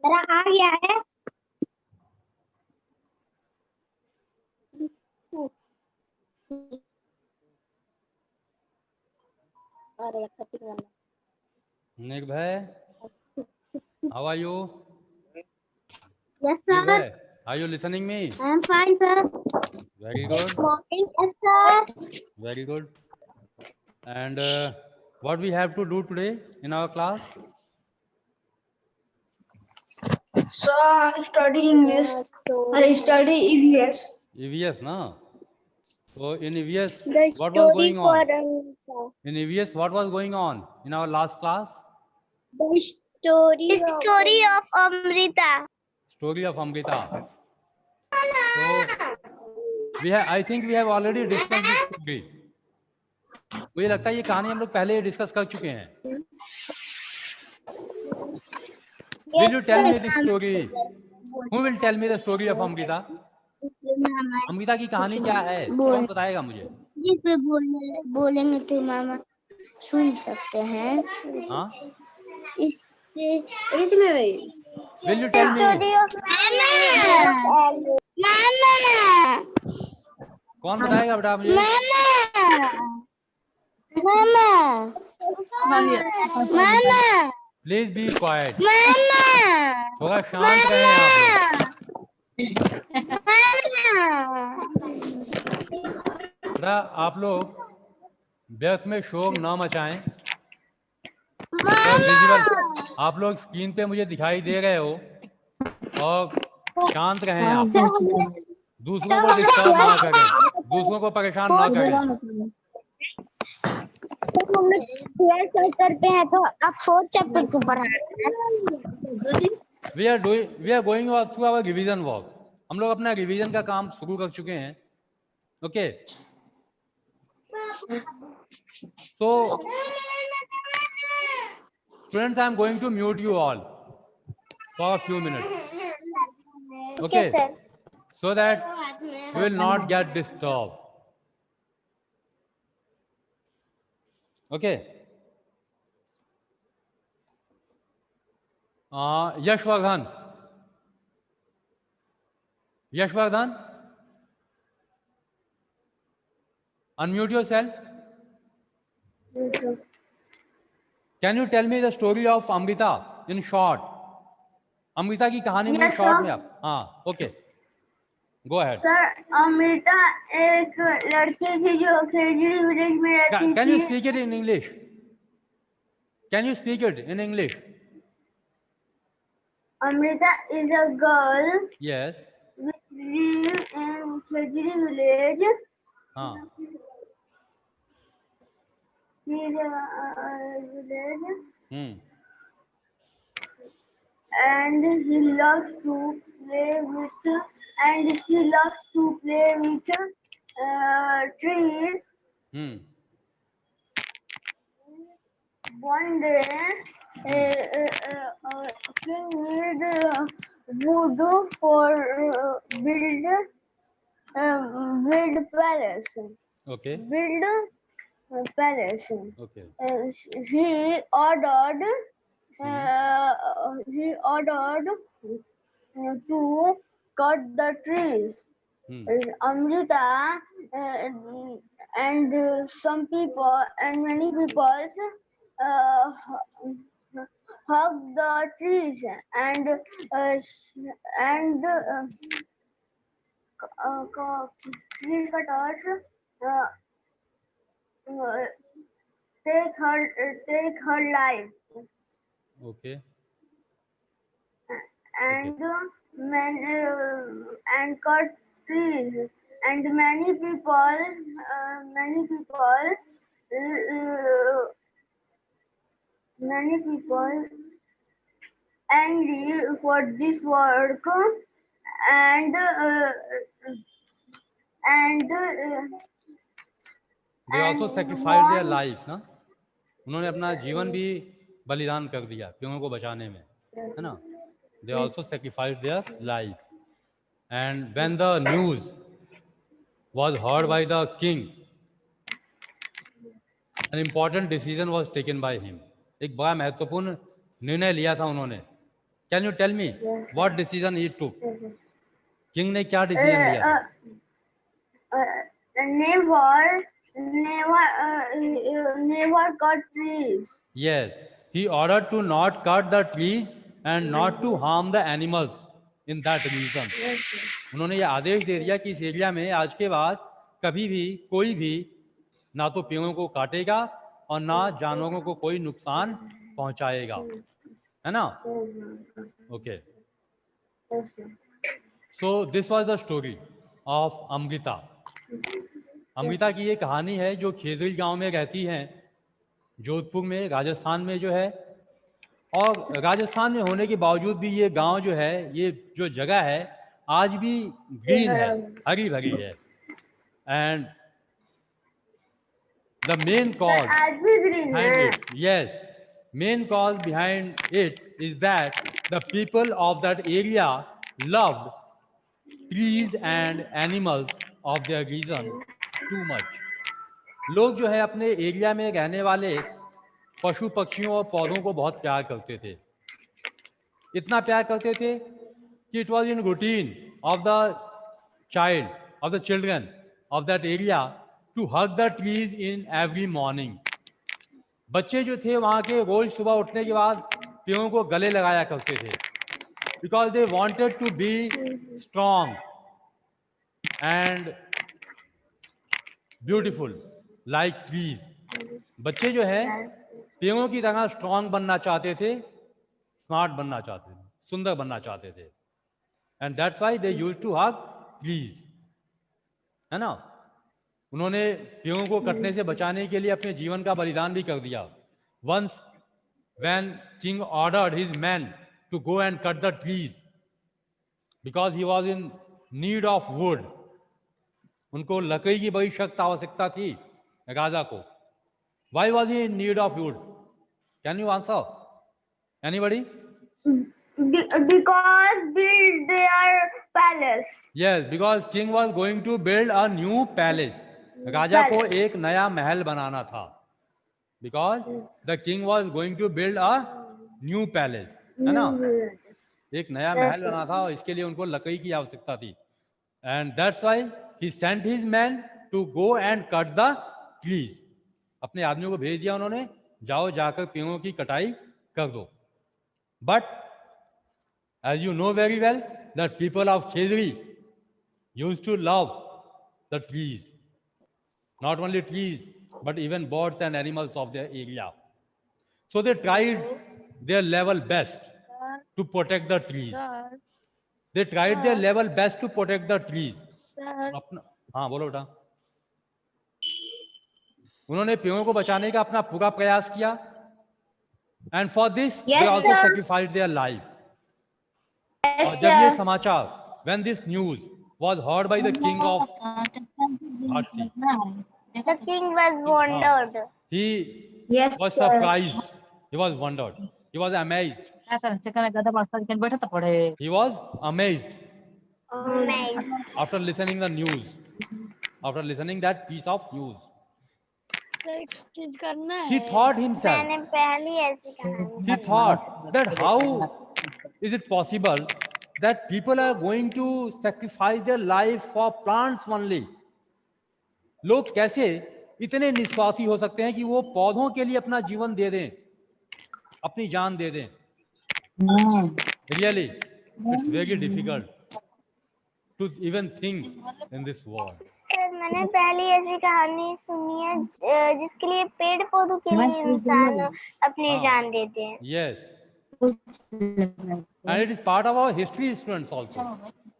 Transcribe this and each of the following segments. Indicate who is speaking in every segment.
Speaker 1: मेरा आ गया है। अरे
Speaker 2: निक भाई, how are you?
Speaker 1: Yes,
Speaker 2: Nick
Speaker 1: sir.
Speaker 2: भाई, are you listening me?
Speaker 1: I am fine, sir.
Speaker 2: Very good,
Speaker 1: Morning, yes, sir.
Speaker 2: very good. And what we have to do today in our class?
Speaker 3: So study English or study EVS.
Speaker 2: EVS, na? So in EVS,
Speaker 1: The
Speaker 2: what was
Speaker 1: story
Speaker 2: going
Speaker 1: for
Speaker 2: on? In EVS, what was going on in our last class?
Speaker 1: the story of Amrita.
Speaker 2: Story of Amrita. So I think we have already discussed this story. मुझे लगता है ये कहानी हम लोग पहले ही discuss कर चुके हैं. Will you tell me this story? Who will tell me the story of Amrita? Amrita की कहानी क्या है? कौन बताएगा मुझे?
Speaker 1: जिस पे बोलेंगे तो मामा सुन सकते हैं.
Speaker 2: हाँ?
Speaker 1: इससे
Speaker 2: Will you tell me?
Speaker 1: मामा
Speaker 2: कौन बताएगा बेटा मुझे?
Speaker 1: मामा मामा
Speaker 2: प्लीज बी क्वाइट.
Speaker 1: मामा
Speaker 2: थोड़ा शांत रहें आप लोग. बेटा आप लोग व्यर्थ में शोर न मचाएं. तो विजुअल आप लोग स्क्रीन पे मुझे दिखाई दे रहे हो और शांत रहें आप. दूसरों को डिस्टर्ब ना करें, दूसरों को परेशान ना करें.
Speaker 1: हम लोग करते हैं तो आप 4th चैप्टर को पढ़ा रहे हैं.
Speaker 2: We are going through our revision work. हम लोग अपना रिवीजन का काम शुरू कर चुके हैं. Okay, so students, I am going to mute you all for a few minutes. Okay, so that you will not get disturbed. Okay. Yashvardhan. Yashvardhan, unmute yourself. Can you tell me the story of Amrita in short? Amrita की कहानी मुझे short में आप. हाँ, okay, go ahead.
Speaker 3: Sir Amrita एक लड़की थी जो खेजड़ी विलेज में रहती थी.
Speaker 2: Can you speak it in English? Can you speak it in English?
Speaker 3: Amrita is a girl
Speaker 2: Yes.
Speaker 3: which lives in Khejri village.
Speaker 2: हाँ.
Speaker 3: She is a village. And he loves to play with, and she loves to play with trees. One day, king need wood for build palace.
Speaker 2: Okay.
Speaker 3: Build palace.
Speaker 2: Okay.
Speaker 3: He ordered. He ordered to cut the trees. Amrita and some people and many people hug the trees and tree cutters take her life.
Speaker 2: Okay.
Speaker 3: And and cut trees, and many people angry for this work, and
Speaker 2: they also sacrificed their lives, ना? उन्होंने अपना जीवन भी बलिदान कर दिया पेड़ों को बचाने में, है ना? They also sacrificed their life. And when the news was heard by the king, an important decision was taken by him. एक बड़ा महत्वपूर्ण निर्णय लिया था उन्होंने. Can you tell me
Speaker 3: Yes, sir.
Speaker 2: What decision he took?
Speaker 3: Yes, sir.
Speaker 2: King ने क्या decision लिया था?
Speaker 3: Never cut trees.
Speaker 2: Yes, he ordered to not cut the trees and not to harm the animals in that region.
Speaker 3: Yes, sir.
Speaker 2: उन्होंने ये आदेश दे दिया कि इस area में आज के बाद कभी भी कोई भी ना तो पेड़ों को काटेगा और ना जानवरों को कोई नुकसान पहुंचाएगा, है ना? Okay,
Speaker 3: Yes, sir.
Speaker 2: So this was the story of Amrita. Amrita की ये कहानी है जो खेजड़ी गांव में रहती हैं, जोधपुर में, राजस्थान में जो है। और राजस्थान में होने के बावजूद भी ये गांव जो है, ये जो जगह है आज भी ग्रीन है, हरी भरी है। एंड द मेन कॉज
Speaker 3: आज भी green
Speaker 2: behind
Speaker 3: है.
Speaker 2: it, yes, main cause behind it is that the people of that area loved trees and animals of their region too much. लोग जो है अपने एरिया में रहने वाले पशु पक्षियों और पौधों को बहुत प्यार करते थे। इतना प्यार करते थे कि it was in routine of the child of the children of that area to hug the trees in every morning. बच्चे जो थे वहाँ के रोज सुबह उठने के बाद पेड़ों को गले लगाया करते थे, because they wanted to be strong and beautiful like trees. बच्चे जो है पेड़ों की तरह स्ट्रॉन्ग बनना चाहते थे, स्मार्ट बनना चाहते थे, सुंदर बनना चाहते थे। And that's why they used to hug trees, है ना? उन्होंने पेड़ों को कटने से बचाने के लिए अपने जीवन का बलिदान भी कर दिया। Once when king ordered his man to go and cut the trees because he was in need of wood, उनको लकड़ी की बड़ी सख्त आवश्यकता थी राजा को। Why was he in need of wood? Can you answer? Anybody?
Speaker 3: Because build their palace.
Speaker 2: Yes, because king was going to build a new palace. राजा को एक नया महल बनाना था। Because the king was going to build a new palace, है ना? एक नया महल बनाना था और इसके लिए उनको लकड़ी की आवश्यकता थी। And that's why he sent his men to go and cut the trees. अपने आदमियों को भेज दिया उन्होंने, जाओ जाकर पेड़ों की कटाई कर दो। But as you know very well that people of Khejarli used to love the trees, not only trees but even birds and animals of their area. So they tried their level best to protect the trees. They tried their level best to protect the trees. अपना, हाँ बोलो बेटा। उन्होंने पेड़ों को बचाने का अपना पूरा प्रयास किया। And for this they also sacrificed their life. और जब ये समाचार, when this news was heard by the king of Harsi,
Speaker 1: The king was wondered.
Speaker 2: he
Speaker 3: Yes,
Speaker 2: was
Speaker 3: sir.
Speaker 2: surprised, he was wondered, he was amazed, he was amazed
Speaker 1: Amazed.
Speaker 2: after listening the news, after listening that piece of news. He thought himself,
Speaker 1: मैंने पहली ऐसी कहानी
Speaker 2: he thought that how is it possible that people are going to sacrifice their life for plants only? लोग कैसे इतने निस्वार्थी हो सकते हैं कि वो पौधों के लिए अपना जीवन दे दें, अपनी जान दे दें? Really, it's very difficult to even think in this world.
Speaker 1: Sir मैंने पहली ऐसी कहानी सुनी है जिसके लिए पेड़ पौधों के लिए इंसान अपनी जान देते हैं।
Speaker 2: Yes, and it is part of our history, students also.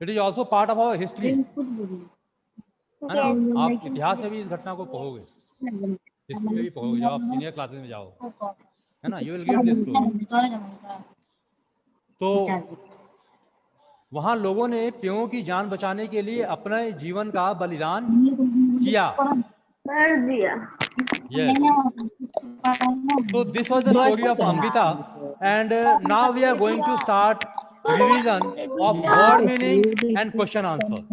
Speaker 2: It is also part of our history. है ना? आप इतिहास में भी इस घटना को पढ़ोगे, हिस्ट्री में भी पढ़ोगे जब आप सीनियर क्लासेस में जाओ, है ना? You will read this story. तो वहां लोगों ने पेड़ों की जान बचाने के लिए अपने जीवन का बलिदान किया।
Speaker 3: कर दिया।
Speaker 2: Yes. So this was the story of Amrita, and now we are going to start revision of word meanings and question answers.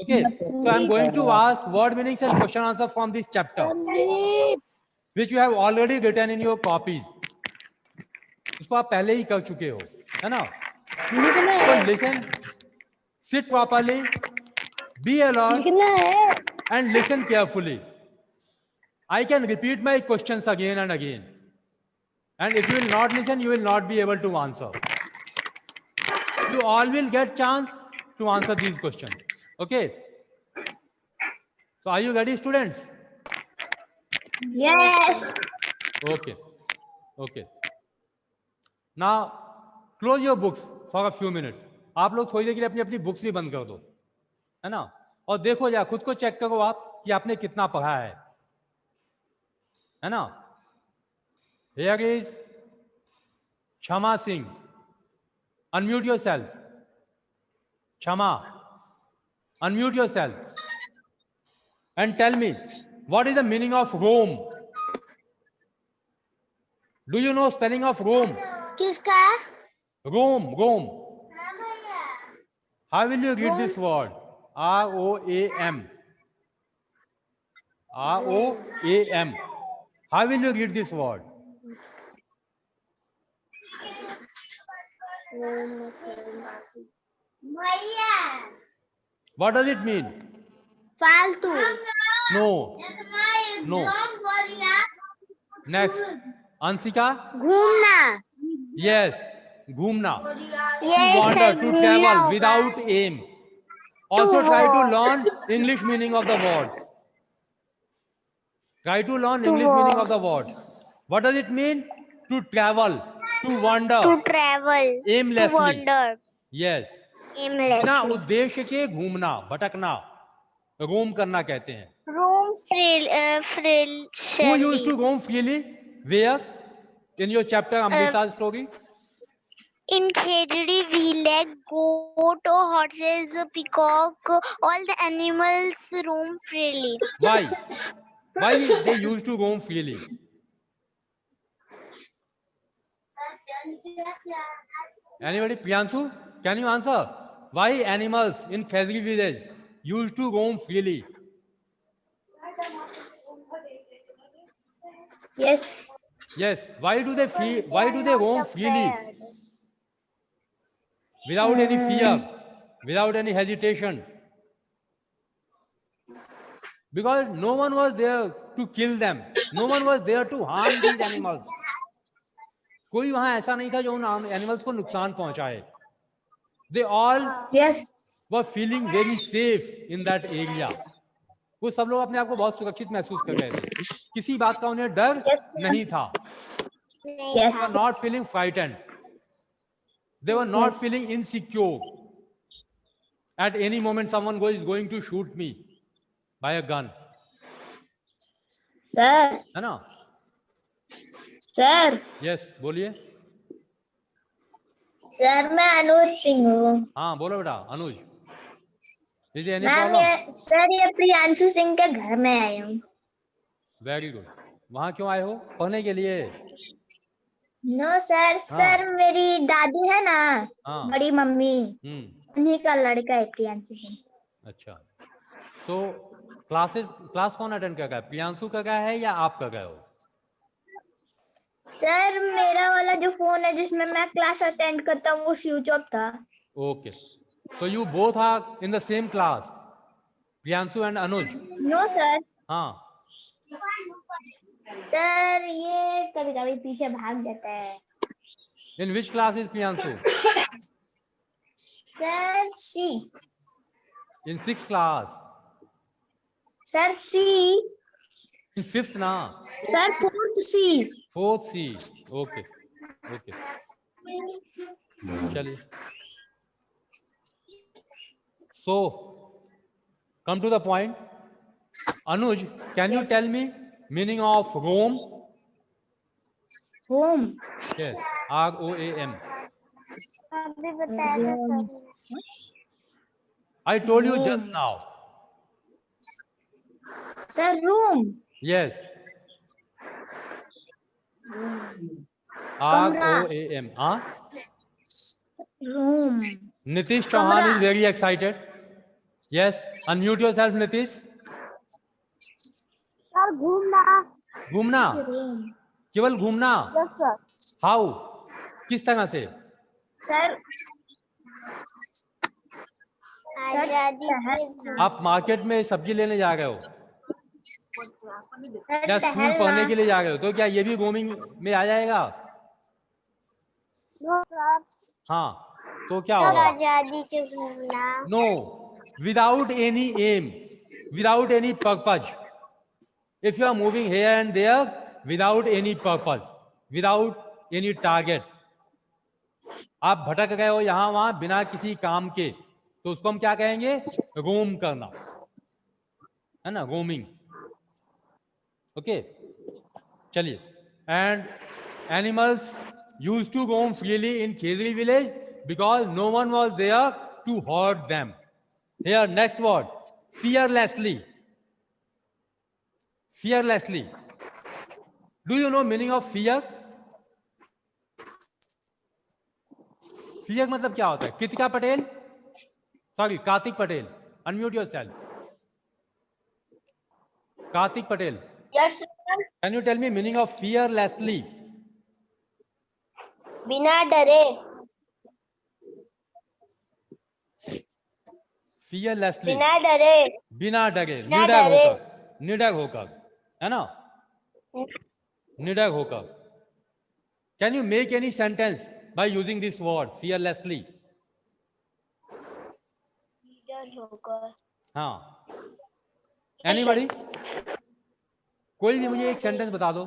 Speaker 2: Okay. So I am going to ask word meanings and question answers from this chapter, which you have already written in your copies. इसको आप पहले ही कर चुके हो, है ना? So listen, sit properly, be alert, and listen carefully. I can repeat my questions again and again. And if you will not listen, you will not be able to answer. You all will get chance to answer these questions. Okay? So are you ready, students?
Speaker 3: Yes.
Speaker 2: Okay. Okay. Now close your books for a few minutes. आप लोग थोड़ी देर के लिए अपनी अपनी books भी बंद कर दो, है ना? और देखो या खुद को चेक करो आप कि आपने कितना पढ़ा है ना? Here is Shama Singh. Unmute yourself. Shama, unmute yourself and tell me what is the meaning of Rome? Do you know spelling of Rome?
Speaker 1: किसका?
Speaker 2: Rome, Rome. How will you read this word? R-O-A-M. R-O-A-M. How will you read this word? What does it mean?
Speaker 1: फालतू.
Speaker 2: No. No. Next. Ansika?
Speaker 1: घूमना.
Speaker 2: Yes. Ghumna.
Speaker 1: ये
Speaker 2: To wander,
Speaker 1: सब
Speaker 2: to
Speaker 1: घूमना
Speaker 2: travel
Speaker 1: होगा.
Speaker 2: without aim. Also
Speaker 1: To
Speaker 2: try to
Speaker 1: walk.
Speaker 2: learn English meaning of the words. Try to learn
Speaker 1: To
Speaker 2: English meaning of
Speaker 1: walk.
Speaker 2: the words. What does it mean? To travel, to wander
Speaker 1: To travel. To
Speaker 2: aimlessly.
Speaker 1: wander.
Speaker 2: Yes. बिना
Speaker 1: Aimlessly.
Speaker 2: उद्देश्य के घूमना, भटकना, रोम करना कहते हैं.
Speaker 1: Roam
Speaker 2: Who used to
Speaker 1: freely.
Speaker 2: roam freely? Where? In your chapter Amrita's story?
Speaker 1: In Khejdi, village, goat, horses, peacock, all the animals roam freely.
Speaker 2: Why? Why they used to roam freely? Anybody? Priyanshu, can you answer? Why animals in Khejdi village used to roam freely?
Speaker 3: Yes.
Speaker 2: Yes. Why do they feel? Why do they roam freely? Without any fear, without any hesitation. Because no one was there to kill them. No one was there to harm these animals. कोई वहां ऐसा नहीं था जो उन animals को नुकसान पहुंचाए. They all
Speaker 3: Yes.
Speaker 2: were feeling very safe in that area. वो सब लोग अपने आप को बहुत सुरक्षित महसूस कर रहे थे. किसी बात का उन्हें डर नहीं था. They
Speaker 3: Yes.
Speaker 2: were not feeling frightened. They were not feeling insecure. At any moment, someone is going to shoot me by a gun.
Speaker 3: Sir.
Speaker 2: है ना?
Speaker 3: Sir.
Speaker 2: Yes, बोलिए.
Speaker 3: सर मैं अनुज सिंह हूँ.
Speaker 2: हाँ बोलो बेटा. अनुज. Is there any
Speaker 3: ma'am
Speaker 2: problem?
Speaker 3: Sir ये प्रियांशु सिंह के घर में आई हूँ.
Speaker 2: Very good. वहाँ क्यों आए हो? पढ़ने के लिए?
Speaker 3: No sir. सर मेरी दादी है ना, बड़ी मम्मी, उन्हीं का लड़का है प्रियांशु सिंह.
Speaker 2: अच्छा. तो क्लास कौन अटेंड कर रहा है? प्रियांशु कर रहा है या आप कर रहे हो?
Speaker 3: सर मेरा वाला जो फोन है जिसमें मैं क्लास अटेंड करता हूँ वो स्विच ऑफ था.
Speaker 2: Okay. So you both are in the same class, Priyanshu and Anuj.
Speaker 3: No sir.
Speaker 2: हाँ.
Speaker 3: सर ये कभी कभी पीछे भाग जाता है.
Speaker 2: In which class is Priyanshu?
Speaker 3: Sir C.
Speaker 2: In 6th class.
Speaker 3: Sir C.
Speaker 2: In 5th ना?
Speaker 3: Sir 4th C.
Speaker 2: 4th C. Okay. Okay. चलिए. So, come to the point. Anuj, can you tell me meaning of Rome?
Speaker 3: Home.
Speaker 2: Yes. R-O-A-M.
Speaker 1: अभी बताया था sir.
Speaker 2: I told you just now.
Speaker 3: Sir room.
Speaker 2: Yes. R-O-A-M. Huh?
Speaker 3: Room.
Speaker 2: Nitish Chauhan is very excited. Yes. Unmute yourself, Nitish.
Speaker 1: Sir घूमना.
Speaker 2: घूमना. केवल घूमना.
Speaker 1: Yes sir.
Speaker 2: How? किस तरह से?
Speaker 3: सर
Speaker 1: आजादी के
Speaker 2: आप मार्केट में सब्जी लेने जा रहे हो या स्कूल
Speaker 3: टहलना।
Speaker 2: पढ़ने के लिए जा रहे हो, तो क्या ये भी रोमिंग में आ जाएगा? हाँ, तो क्या
Speaker 1: और
Speaker 2: होगा?
Speaker 1: आजादी से घूमना।
Speaker 2: No, without any aim, without any purpose. If you are moving here and there without any purpose, without any target, आप भटक गए हो यहां वहां बिना किसी काम के, तो उसको हम क्या कहेंगे? रोम करना, है ना, रोमिंग. ओके, चलिए. And animals use to roam freely in Khejarli village because no one was there to hurt them. Here next word, fearlessly. Fearlessly. Do you know meaning of fear? Fear मतलब क्या होता है? Kritika Patel, sorry Kartik Patel, unmute yourself. Kartik Patel,
Speaker 1: yes sir.
Speaker 2: Can you tell me meaning of fearlessly?
Speaker 1: बिना डरे।
Speaker 2: Fearlessly,
Speaker 1: बिना डरे।
Speaker 2: बिना डरे,
Speaker 1: बिना
Speaker 2: निडर
Speaker 1: डरे।
Speaker 2: होकर, निडर होकर, है ना, निडर होकर. Can you make any sentence by using this word fearlessly?
Speaker 1: निडर होकर।
Speaker 2: हाँ, एनीबॉडी? कोई भी मुझे एक सेंटेंस बता दो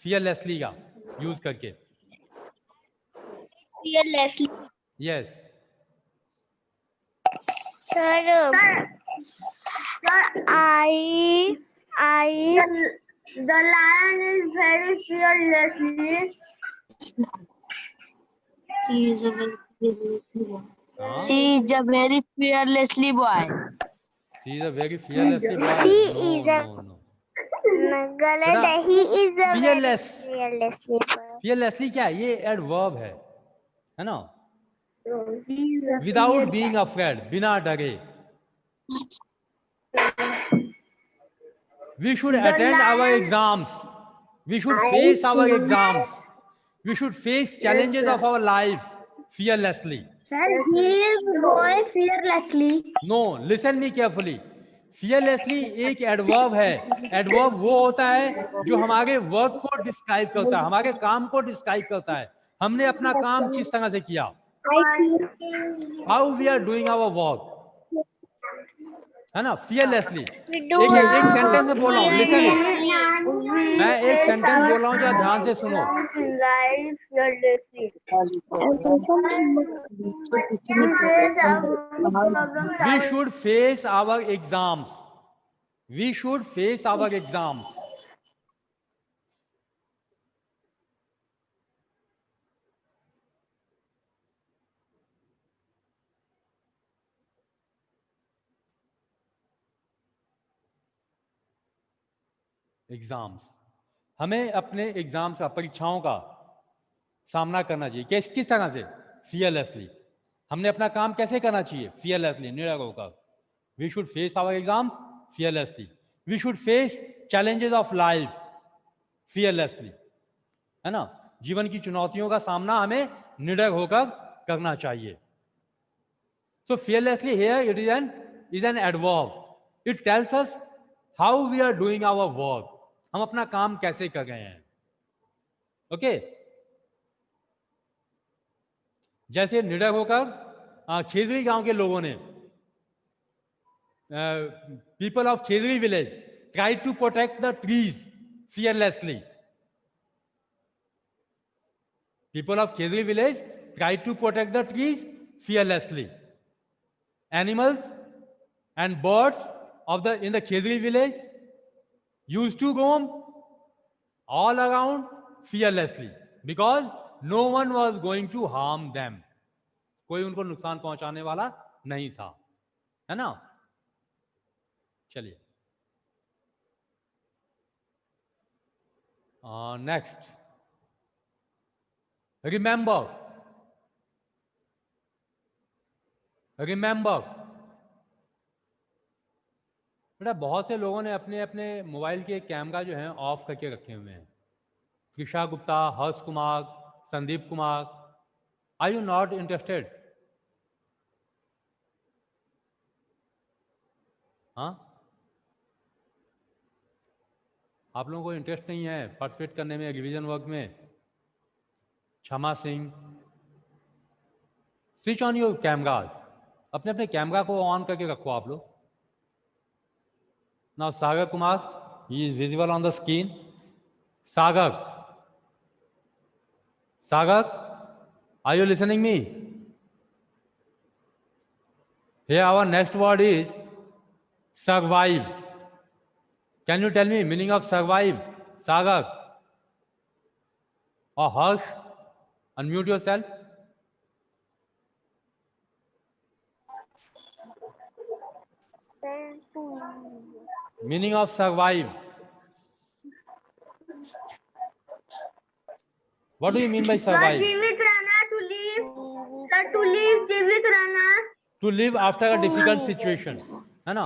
Speaker 2: fearlessly का यूज करके.
Speaker 1: Fearlessly.
Speaker 2: Yes.
Speaker 1: Sir, the lion is very fearlessly.
Speaker 4: She is a very fearlessly boy.
Speaker 2: हाँ,
Speaker 4: She is a very fearlessly boy.
Speaker 2: she is a very fearlessly boy.
Speaker 1: She
Speaker 2: No,
Speaker 1: is a-
Speaker 2: no, no.
Speaker 1: गलत है. He is a
Speaker 2: Fearless.
Speaker 1: very fearlessly.
Speaker 2: fearlessly क्या है? ये adverb है ना. Without being afraid, बिना डरे. We should attend our exams. We should face our exams. We should face challenges of our life fearlessly.
Speaker 3: Sir, he is boy fearlessly.
Speaker 2: No, listen me carefully. Fearlessly एक adverb है. Adverb वो होता है जो हमारे work को describe करता है, हमारे काम को डिस्क्राइब करता है. हमने अपना काम किस तरह से किया. How we are doing our work, है ना. fearlessly. एक सेंटेंस में बोल रहा हूँ, लिसन इट. मैं एक सेंटेंस बोल रहा हूँ, जरा ध्यान से सुनो. We should face our exams. We should face our exams. Exams, हमें अपने एग्जाम्स का, परीक्षाओं का सामना करना चाहिए. किस तरह से? fearlessly. हमने अपना काम कैसे करना चाहिए? fearlessly, निडर होकर. We should face our exams fearlessly. We should face challenges of life fearlessly, है ना. जीवन की चुनौतियों का सामना हमें निडर होकर करना चाहिए. So fearlessly here it is an adverb. It tells us how we are doing our work. हम अपना काम कैसे कर रहे हैं. ओके, जैसे निडर होकर खेजरी गांव के लोगों ने, people of Khejarli village try to protect the trees fearlessly. People of Khezri village tried to protect the trees fearlessly. Animals and birds in the Khezri village used to roam all around fearlessly because no one was going to harm them. कोई उनको नुकसान पहुंचाने वाला नहीं था, है ना. चलिए नेक्स्ट. रिमेंबर. रिमेंबर बेटा, बहुत से लोगों ने अपने अपने मोबाइल के कैमरा जो हैं ऑफ करके रखे हुए हैं. Trisha Gupta, Harsh Kumar, Sandeep Kumar, are you not interested? हाँ, आप लोगों को इंटरेस्ट नहीं है पार्टिसिपेट करने में रिवीजन वर्क में? Kshama Singh, switch on your cameras, अपने अपने कैमरा को ऑन करके रखो आप लोग। Now Sagar Kumar, he is visible on the screen. Sagar, Sagar, are you listening me? Here our next word is survive. Can you tell me meaning of survive? Sagar or Harsh, unmute yourself. Meaning of survive. What do you mean by survive?
Speaker 3: जीवित रहना, to live, to live, जीवित रहना,
Speaker 2: To live after a difficult situation, है ना?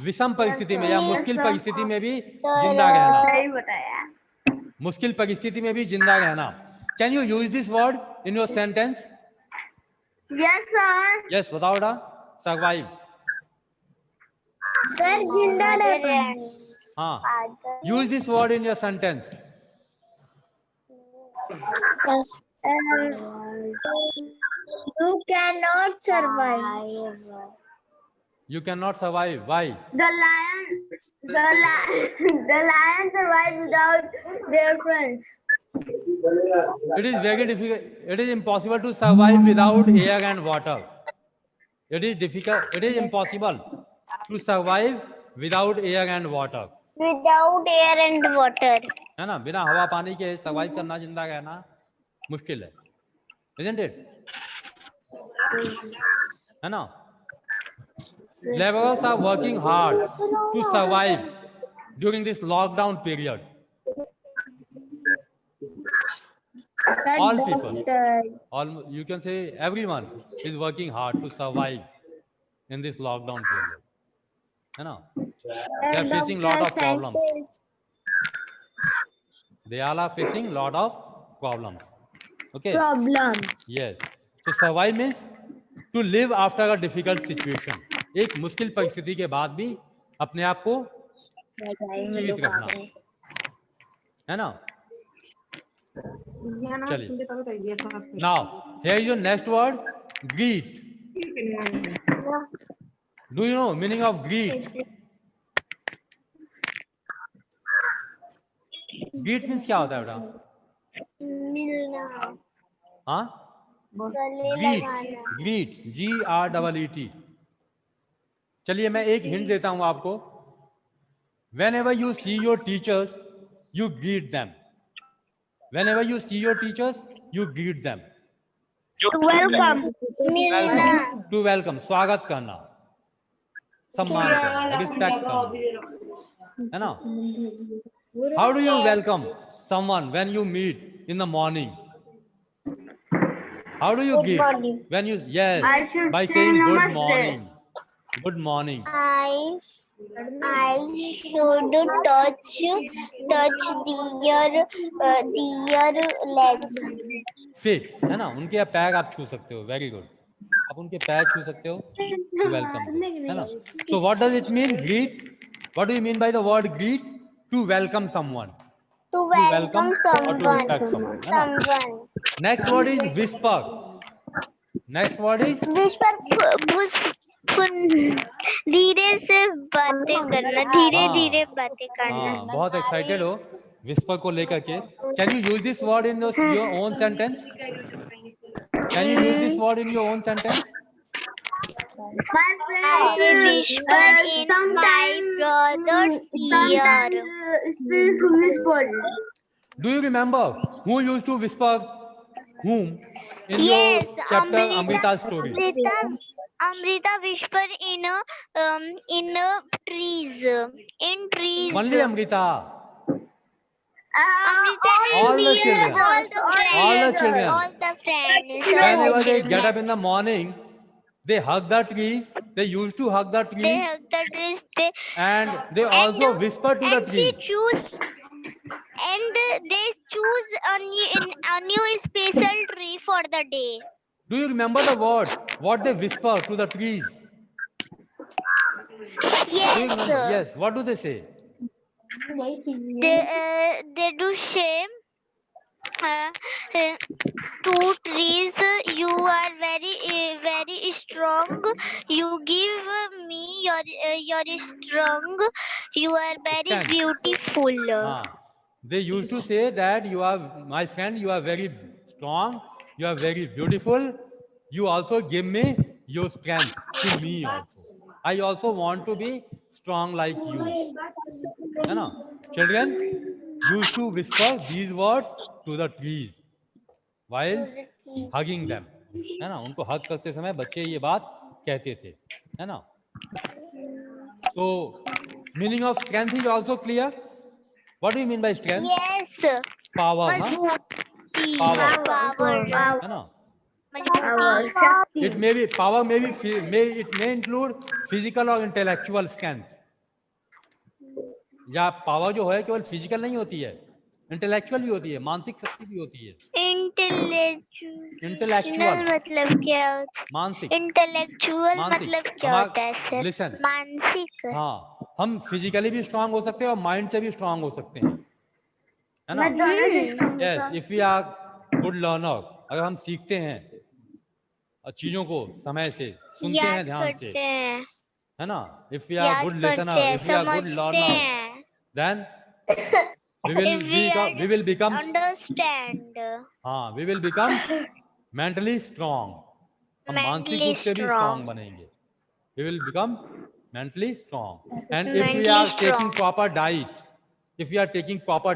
Speaker 2: विषम परिस्थिति में या मुश्किल परिस्थिति में भी जिंदा रहना।
Speaker 3: सही बताया।
Speaker 2: मुश्किल परिस्थिति में भी जिंदा रहना। Can you use this word in your sentence?
Speaker 3: Yes sir.
Speaker 2: Yes, बताओ बेटा। Survive.
Speaker 3: सर जिंदा रहना।
Speaker 2: हाँ, use this word in your sentence.
Speaker 3: You cannot survive.
Speaker 2: You cannot survive. Why?
Speaker 3: The lion survived without their friends.
Speaker 2: It is very difficult. It is impossible to survive without air and water. It is difficult. It is impossible to survive without air and water.
Speaker 1: Without air and water.
Speaker 2: है ना? बिना हवा पानी के survive करना, जिंदा रहना मुश्किल है, isn't it? है ना? Laborers are working hard to survive during this lockdown period. All people, you can say everyone is working hard to survive in this lockdown period. है ना? They are facing lot of problems. They all are facing lot of problems. Okay.
Speaker 3: Problems.
Speaker 2: Yes. So survive means to live after a difficult situation. एक मुश्किल परिस्थिति के बाद भी अपने आप को जीवित रखना, है ना? चलिए, now here is your next word, greet. Do you know meaning of greet? Greet means क्या होता है बेटा?
Speaker 1: मिलना,
Speaker 2: हाँ, greet, G-R-E-E-T. चलिए मैं एक हिंट देता हूं आपको। Whenever you see your teachers, you greet them. Whenever you see your teachers, you greet them.
Speaker 1: to welcome, मिलना,
Speaker 2: To welcome, स्वागत करना, सम्मान करना, रिस्पेक्ट करना, है ना? How do you welcome someone when you meet in the morning? How do you greet when you, yes, by saying good morning. Good morning.
Speaker 1: I should touch their legs.
Speaker 2: Feet, है ना? उनके पैर आप छू सकते हो, वेरी गुड। आप उनके पैर छू सकते हो to welcome them, है ना? So what does it mean, greet? What do you mean by the word greet? To welcome someone.
Speaker 1: To welcome
Speaker 2: or to
Speaker 1: someone.
Speaker 2: respect someone, है ना? Next word is whisper. Next word is
Speaker 1: whisper, धीरे से बातें करना, धीरे धीरे बातें करना।
Speaker 2: हाँ, बहुत एक्साइटेड हो whisper को लेकर के। Can you use this word in your own sentence? Can you use this word in your own sentence?
Speaker 3: My friends
Speaker 1: whisper in my brother's ear.
Speaker 2: Do you remember who used to whisper whom in
Speaker 1: Yes,
Speaker 2: your chapter Amrita's story?
Speaker 1: Amrita whisper in trees. In trees.
Speaker 2: Only Amrita.
Speaker 1: Amrita
Speaker 2: All the
Speaker 1: and
Speaker 2: children.
Speaker 1: all the
Speaker 2: children.
Speaker 1: All the friends.
Speaker 2: Whenever they get up in the morning, they hug the trees. They used to hug the
Speaker 1: They
Speaker 2: trees,
Speaker 1: hug the trees.
Speaker 2: and they also whisper to the trees.
Speaker 1: They choose a new special tree for the day.
Speaker 2: Do you remember the words? What they whisper to the trees?
Speaker 1: Yes.
Speaker 2: Yes. What do they say?
Speaker 1: They do say two trees, you are very strong. You give me your strong. You are very
Speaker 2: Stand.
Speaker 1: beautiful.
Speaker 2: They used to say that you are, my friend, you are very strong. You are very beautiful. You also give me your strength to me also. I also want to be strong like you. है ना? Children used to whisper these words to the trees while hugging them. है ना? उनको हग करते समय बच्चे ये बात कहते थे. है ना? So, meaning of strength is also clear. What do you mean by strength?
Speaker 1: Yes.
Speaker 2: Power, huh? Power. है ना? It may be power, it may include physical or intellectual strength. या पावर जो है केवल फिजिकल नहीं होती है, इंटेलेक्चुअल भी होती है, मानसिक शक्ति भी होती है. इंटेलेक्चुअल
Speaker 1: मतलब क्या होता है?
Speaker 2: मानसिक.
Speaker 1: इंटेलेक्चुअल मतलब क्या होता है सर?
Speaker 2: लिसन.
Speaker 1: मानसिक.
Speaker 2: हाँ, हम फिजिकली भी स्ट्रांग हो सकते हैं और माइंड से भी स्ट्रांग हो सकते हैं, है ना? Yes, if we are good learner, अगर हम सीखते हैं चीजों को समय से, सुनते हैं ध्यान से, है ना? If we are good listener, if we are good learner, then we will become
Speaker 1: understand.
Speaker 2: हाँ, we will become mentally strong. हम मानसिक रूप से भी strong बनेंगे. We will become mentally strong. And if we are taking proper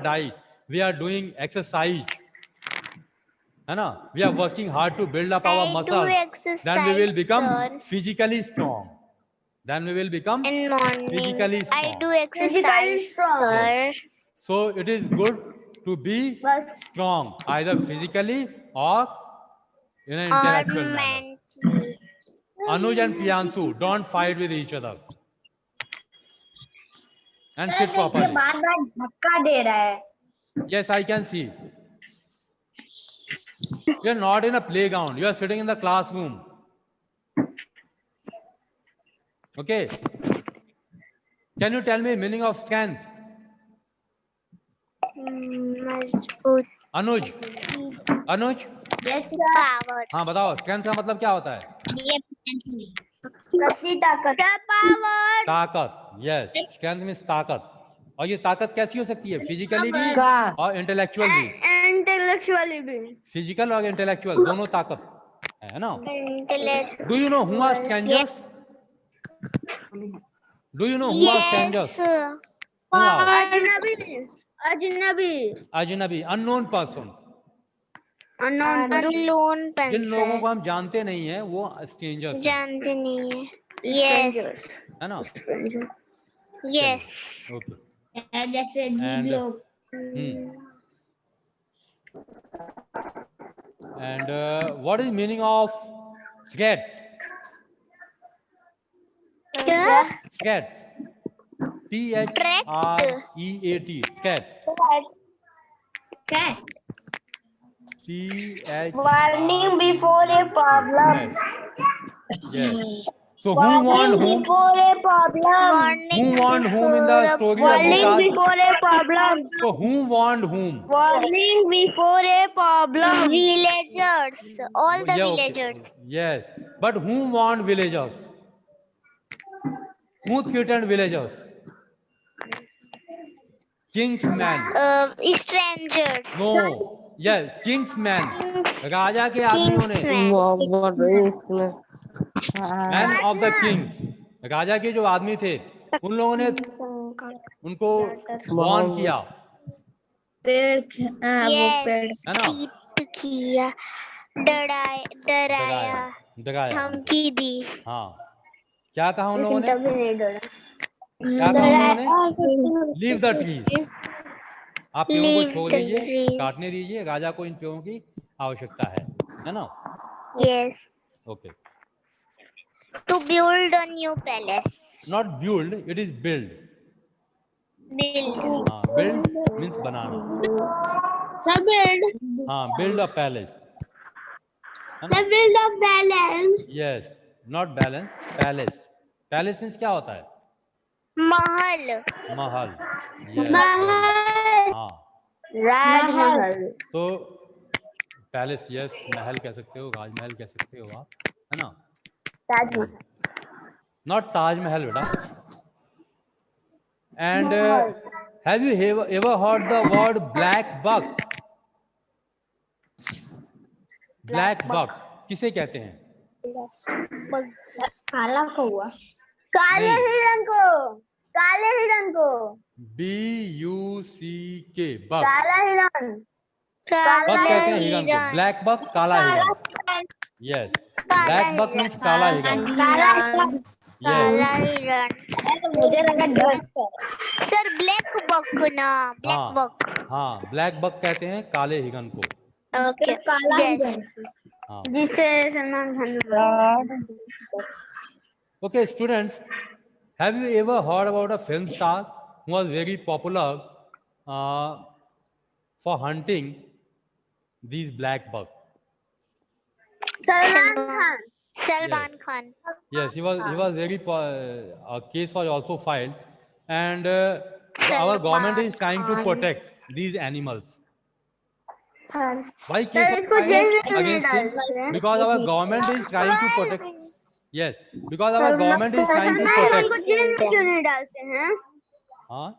Speaker 2: diet, we are doing exercise, है ना? We are working hard to build up our muscles. Then we will become physically strong. Then we will become physically strong.
Speaker 1: I do exercise, sir.
Speaker 2: So it is good to be strong, either physically or in an intellectual manner. Anuj and Priyanshu, don't fight with each other. And sit properly.
Speaker 3: बार-बार धक्का दे रहा है.
Speaker 2: Yes, I can see. You are not in a playground. You are sitting in the classroom. Okay. Can you tell me meaning of strength? Anuj. Anuj.
Speaker 3: Yes, sir.
Speaker 1: Power.
Speaker 2: हाँ बताओ, strength का मतलब क्या होता है?
Speaker 3: ताकत.
Speaker 1: Power.
Speaker 2: ताकत. Yes, strength means ताकत. और ये ताकत कैसी हो सकती है? फिजिकली भी और इंटेलेक्चुअल भी.
Speaker 3: इंटेलेक्चुअली भी.
Speaker 2: फिजिकल और इंटेलेक्चुअल दोनों ताकत है ना? Do you know who are strangers? Do you know who are strangers? Who are? Ajnabi, unknown persons.
Speaker 1: Unknown person.
Speaker 2: जिन लोगों को हम जानते नहीं है वो strangers हैं.
Speaker 1: जानते नहीं है. Yes.
Speaker 2: है ना?
Speaker 1: Yes.
Speaker 2: Okay.
Speaker 3: जैसे जीव लोग.
Speaker 2: And what is meaning of threat?
Speaker 1: क्या?
Speaker 2: Threat. T-H-R-E-A-T. Threat.
Speaker 3: Cat.
Speaker 2: T-H.
Speaker 1: Warning before a problem.
Speaker 2: Yes. So who warned whom?
Speaker 1: Before a problem.
Speaker 2: Who warned whom in the story of
Speaker 1: Warning
Speaker 2: Mughal?
Speaker 1: before a problem.
Speaker 2: So who warned whom?
Speaker 1: Warning before a problem. Villagers. All the
Speaker 2: Yeah, okay.
Speaker 1: villagers.
Speaker 2: Yes. But who warned villagers? Who threatened villagers? King's man.
Speaker 1: Strangers.
Speaker 2: No. Yeah, King's man. राजा के आदमियों ने. Man of the kings. राजा के जो आदमी थे उन लोगों ने उनको वार्न किया.
Speaker 3: पेड़ वो पेड़
Speaker 2: है ना?
Speaker 1: किया. डराया. धमकी दी.
Speaker 2: हाँ. क्या कहा उन लोगों ने? क्या कहा उन लोगों ने? Leave the trees. आप पेड़ों को छोड़ दीजिए, काटने दीजिए, राजा को इन पेड़ों की आवश्यकता है ना?
Speaker 1: Yes.
Speaker 2: Okay.
Speaker 1: To build a new palace.
Speaker 2: Not build, it is build.
Speaker 1: Build.
Speaker 2: हाँ, build means बनाना.
Speaker 1: So build.
Speaker 2: हाँ, build a palace.
Speaker 1: So build a palace.
Speaker 2: Yes, not balance, palace. Palace means क्या होता है?
Speaker 1: महल।
Speaker 2: महल, yes,
Speaker 1: महल।
Speaker 2: हाँ।
Speaker 1: राजमहल।
Speaker 2: तो palace, yes, महल कह सकते हो, राजमहल कह सकते हो आप, है ना।
Speaker 1: ताजमहल।
Speaker 2: नॉट ताजमहल बेटा। And have you ever heard the word blackbuck? Blackbuck किसे कहते हैं?
Speaker 3: काला कौआ।
Speaker 1: काले हिरण को। काले हिरण को।
Speaker 2: BUCK, बक।
Speaker 1: काला हिरण।
Speaker 2: बक कहते हैं हिरण को, ब्लैक बक काला हिरण। यस, ब्लैक बक मीन्स काला हिरण।
Speaker 1: काला हिरण।
Speaker 3: मुझे लगा डक।
Speaker 1: सर ब्लैक बक ना, ब्लैक बक।
Speaker 2: हाँ, ब्लैक बक कहते हैं काले हिरण को।
Speaker 1: ओके,
Speaker 3: काला हिरण।
Speaker 2: हाँ,
Speaker 1: जिसे Salman Khan.
Speaker 2: okay students, have you ever heard about a film star who was very popular for hunting these black buck?
Speaker 1: Salman Khan. Salman Khan.
Speaker 2: Yes, he was very a case was also filed, and our government is trying to protect these animals. Why case was filed against him? Because our government is trying to protect. Yes, because our government is trying to protect.
Speaker 1: क्यों नहीं डालते हैं?
Speaker 2: हाँ,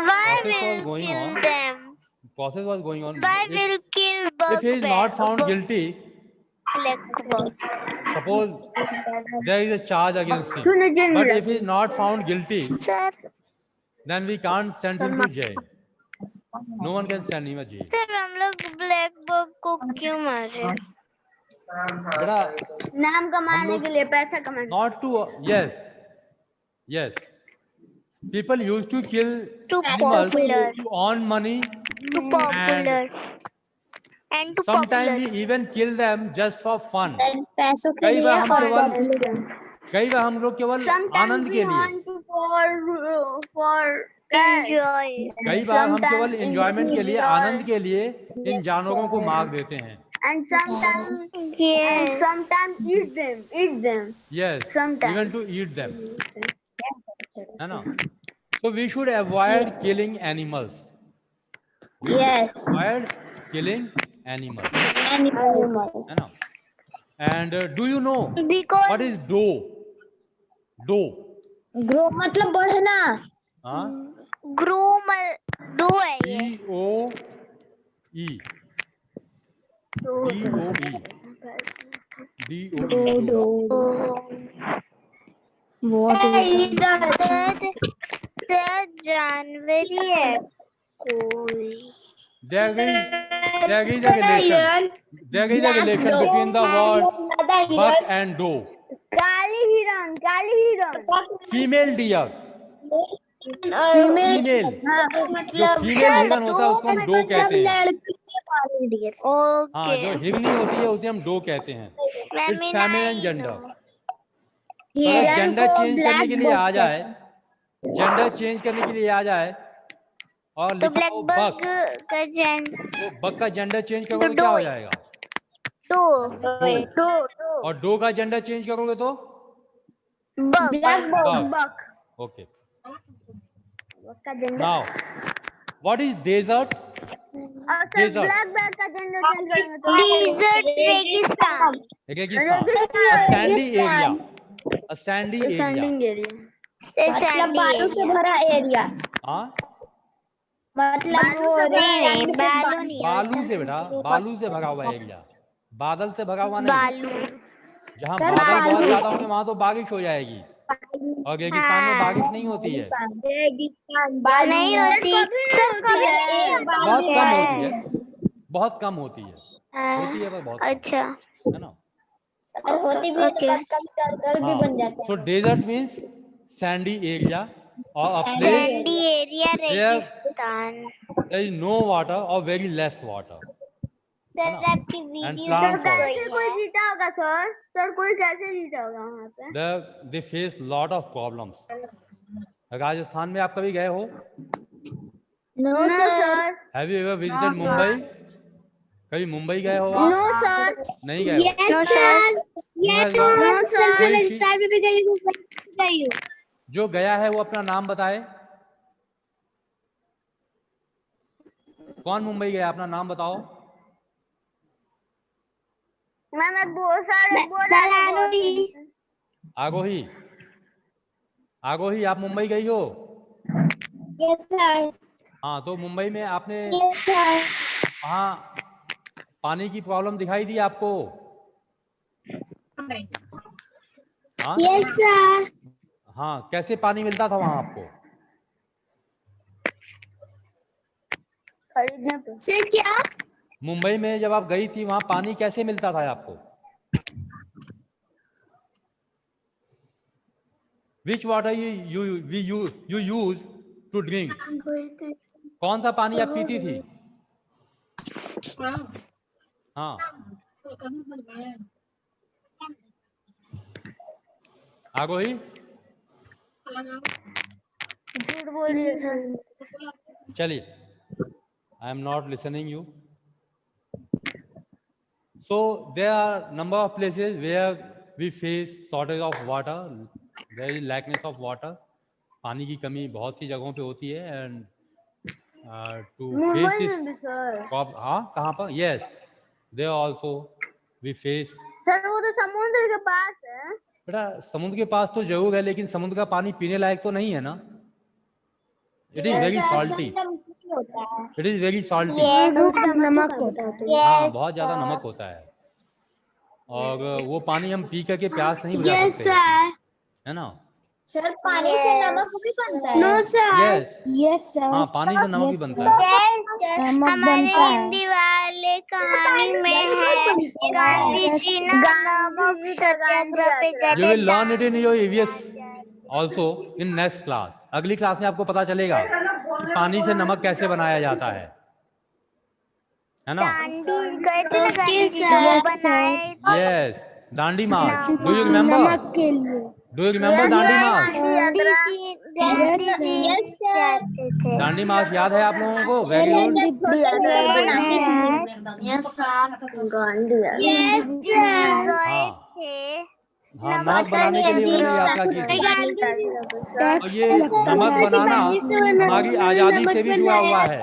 Speaker 1: Why
Speaker 2: process was
Speaker 1: will
Speaker 2: going
Speaker 1: kill
Speaker 2: on.
Speaker 1: them?
Speaker 2: Process was going on.
Speaker 1: Why will kill
Speaker 2: If he is not found guilty,
Speaker 1: black bug?
Speaker 2: suppose there is a charge against him, but if he is not found guilty,
Speaker 1: Sir,
Speaker 2: then we can't send him to jail. No one can send him to jail.
Speaker 1: Sir हम लोग black bug को क्यों मारे?
Speaker 2: बेटा,
Speaker 1: नाम कमाने के लिए, पैसा कमाने।
Speaker 2: not to, yes, people used to kill animals to earn money,
Speaker 1: Too popular. And too
Speaker 2: sometimes
Speaker 1: popular.
Speaker 2: we even kill them just for fun.
Speaker 3: पैसों के
Speaker 2: कई
Speaker 3: लिए
Speaker 2: बार हम
Speaker 3: और
Speaker 2: केवल
Speaker 3: population।
Speaker 2: आनंद के लिए,
Speaker 1: Enjoy.
Speaker 2: कई बार हम केवल एंजॉयमेंट के लिए, आनंद के लिए इन जानवरों को मार देते हैं।
Speaker 1: And sometimes eat them.
Speaker 2: Yes,
Speaker 1: Sometimes.
Speaker 2: even to eat them, है ना। So we should avoid killing animals.
Speaker 3: Yes.
Speaker 2: Avoid killing animals,
Speaker 3: Animals.
Speaker 2: है ना। And do you know
Speaker 1: Because
Speaker 2: what is doe? Doe,
Speaker 3: Grow मतलब बढ़ना।
Speaker 2: हाँ,
Speaker 1: grow दो है ये।
Speaker 2: DOE,
Speaker 3: What is
Speaker 1: सर जानवर ही है कोई।
Speaker 2: there is a relation between the word buck and doe.
Speaker 1: काली हिरण।
Speaker 2: Female deer,
Speaker 3: female?
Speaker 2: जो फीमेल हिरन होता है उसको हम डो कहते हैं। हाँ, जो हिरनी होती है उसे हम डो कहते हैं। It's feminine gender. अगर जेंडर चेंज करने के लिए आ जाए, और
Speaker 1: तो
Speaker 2: लिखा हो बक, तो बक का जेंडर चेंज करोगे तो क्या हो जाएगा?
Speaker 1: दो।
Speaker 2: और डो का जेंडर चेंज करोगे तो
Speaker 1: buck.
Speaker 2: Okay. Now what is desert?
Speaker 1: Black buck का जेंडर चेंज करेंगे तो डेजर्ट, रेगिस्तान।
Speaker 2: A sandy area.
Speaker 3: मतलब बालू से भरा एरिया।
Speaker 2: हाँ,
Speaker 3: मतलब वो
Speaker 2: बालू से बेटा, बालू से भरा हुआ एरिया, बादल से भरा हुआ नहीं। जहाँ बादल बहुत ज्यादा होंगे वहां तो बारिश हो जाएगी, और रेगिस्तान में बारिश नहीं होती है,
Speaker 1: नहीं होती।
Speaker 2: बहुत कम होती है, पर बहुत कम।
Speaker 1: अच्छा,
Speaker 2: है ना।
Speaker 3: और होती भी है तो कभी भी बन जाता है।
Speaker 2: So desert means sandy area or a place
Speaker 1: sandy area, रेगिस्तान।
Speaker 2: there is no water or very less water.
Speaker 1: Sir आपकी वीडियो
Speaker 2: कैसे
Speaker 1: कोई जीता होगा सर कोई कैसे जीता होगा वहाँ पे?
Speaker 2: They face lot of problems. Rajasthan में आप कभी गए हो?
Speaker 3: No sir.
Speaker 2: Have you ever visited Mumbai? कभी मुंबई गए हो आप?
Speaker 1: No sir.
Speaker 2: नहीं गए हो?
Speaker 1: Yes sir.
Speaker 2: जो गया है वो अपना नाम बताए। कौन मुंबई गया, अपना नाम बताओ।
Speaker 1: मैम बहुत सारे
Speaker 2: आरोही, आरोही आप मुंबई गई हो?
Speaker 3: Yes sir.
Speaker 2: हाँ, तो मुंबई में आपने
Speaker 3: यस सर।
Speaker 2: वहाँ पानी की प्रॉब्लम दिखाई दी आपको? हाँ
Speaker 3: यस सर।
Speaker 2: हाँ, कैसे पानी मिलता था वहाँ आपको?
Speaker 1: खरीदने पे।
Speaker 3: सर क्या?
Speaker 2: मुंबई में जब आप गई थी वहाँ पानी कैसे मिलता था आपको? Which water you use to drink? कौन सा पानी आप पीती थी? हाँ आरोही,
Speaker 1: झूठ बोलिए सर।
Speaker 2: चलिए, I am not listening you. So there are number of places where we face shortage of water, there is lackness of water. पानी की कमी बहुत सी जगहों पे होती है and to face this problem. हाँ कहाँ पर? Yes, there also we face.
Speaker 1: Sir वो तो समुद्र के पास है।
Speaker 2: बेटा समुद्र के पास तो जरूर है, लेकिन समुद्र का पानी पीने लायक तो नहीं है ना। It is very salty, it is very salty.
Speaker 1: नमक होता है।
Speaker 2: हाँ बहुत ज्यादा नमक होता है, और वो पानी हम पी करके प्यास नहीं बुझा सकते हैं, है ना।
Speaker 3: सर पानी से नमक भी बनता है? No sir.
Speaker 2: Yes
Speaker 4: yes sir.
Speaker 2: हाँ, पानी से नमक भी बनता है।
Speaker 1: हमारे हिंदी वाले कहानी में है गांधी जी नमक सत्याग्रह पे गए।
Speaker 2: You will learn it in your EVS also in next class. अगली क्लास में आपको पता चलेगा कि पानी से नमक कैसे बनाया जाता है ना।
Speaker 1: दांडी गए थे ना गांधी जी, तो बनाए।
Speaker 2: Yes, Dandi March, do you remember?
Speaker 4: नमक के लिए।
Speaker 2: डू यू रिमेम्बर दांडी मार्च?
Speaker 1: गांधी जी जाते थे।
Speaker 2: दांडी मार्च याद है आप लोगों को? Very good. हाँ, नमक बनाने के लिए उन्होंने यात्रा की थी। और ये नमक बनाना हमारी आजादी से भी जुड़ा हुआ है।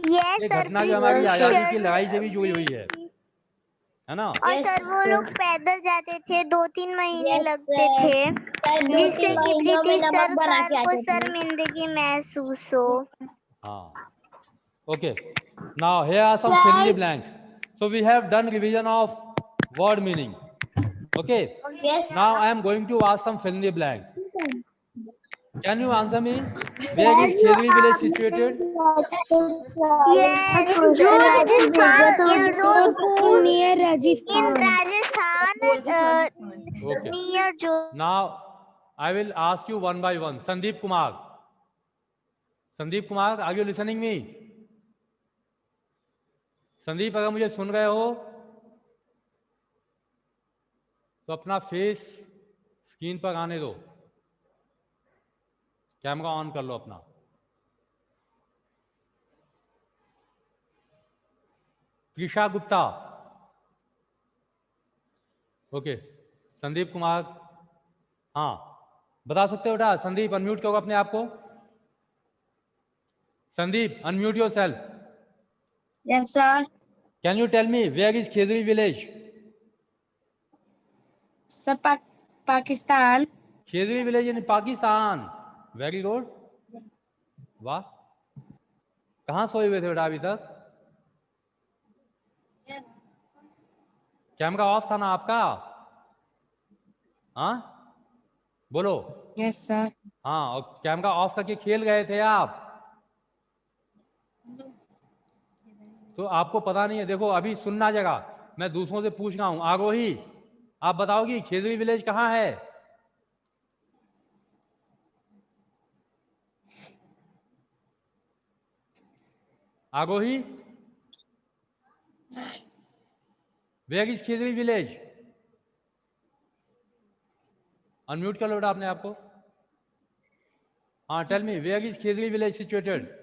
Speaker 2: ये घटना जो हमारी आजादी की लड़ाई से भी जुड़ी हुई है ना।
Speaker 1: और सर वो लोग पैदल जाते थे, 2-3 महीने लगते थे, जिससे कि ब्रिटिश सरकार को शर्मिंदगी महसूस हो।
Speaker 2: हाँ, okay. Now here are some fill in the blanks. So we have done revision of word meaning. Okay.
Speaker 3: Yes.
Speaker 2: Now I am going to ask some fill in the blanks. Can you answer me? Where is Khedri village situated?
Speaker 1: Yes, Rajasthan,
Speaker 4: near Rajasthan.
Speaker 1: in Rajasthan,
Speaker 2: Okay.
Speaker 1: near जो।
Speaker 2: Now I will ask you one by one. Sandeep Kumar. Sandeep Kumar, are you listening me? Sandeep अगर मुझे सुन रहे हो तो अपना face screen पर आने दो, कैमरा ऑन कर लो अपना। त्रिशा गुप्ता, ओके। संदीप कुमार, हाँ बता सकते हो बेटा? संदीप अनम्यूट करो अपने आप को। Sandeep unmute yourself.
Speaker 4: Yes sir.
Speaker 2: Can you tell me where is Khejarli village?
Speaker 4: Sir Pakistan.
Speaker 2: Khejarli village in Pakistan. Very good, वाह। कहाँ सोए हुए थे बेटा अभी तक? कैमरा ऑफ था ना आपका? हाँ बोलो।
Speaker 4: Yes sir.
Speaker 2: हाँ, और कैमरा ऑफ करके खेल गए थे आप, तो आपको पता नहीं है। देखो अभी सुनना जगह, मैं दूसरों से पूछ रहा हूं। आरोही आप बताओगी खेजरी विलेज कहाँ है? Aarohi, where is Khejarli village? Unmute कर लो बेटा अपने आप को। हाँ tell me where is Khejarli village situated?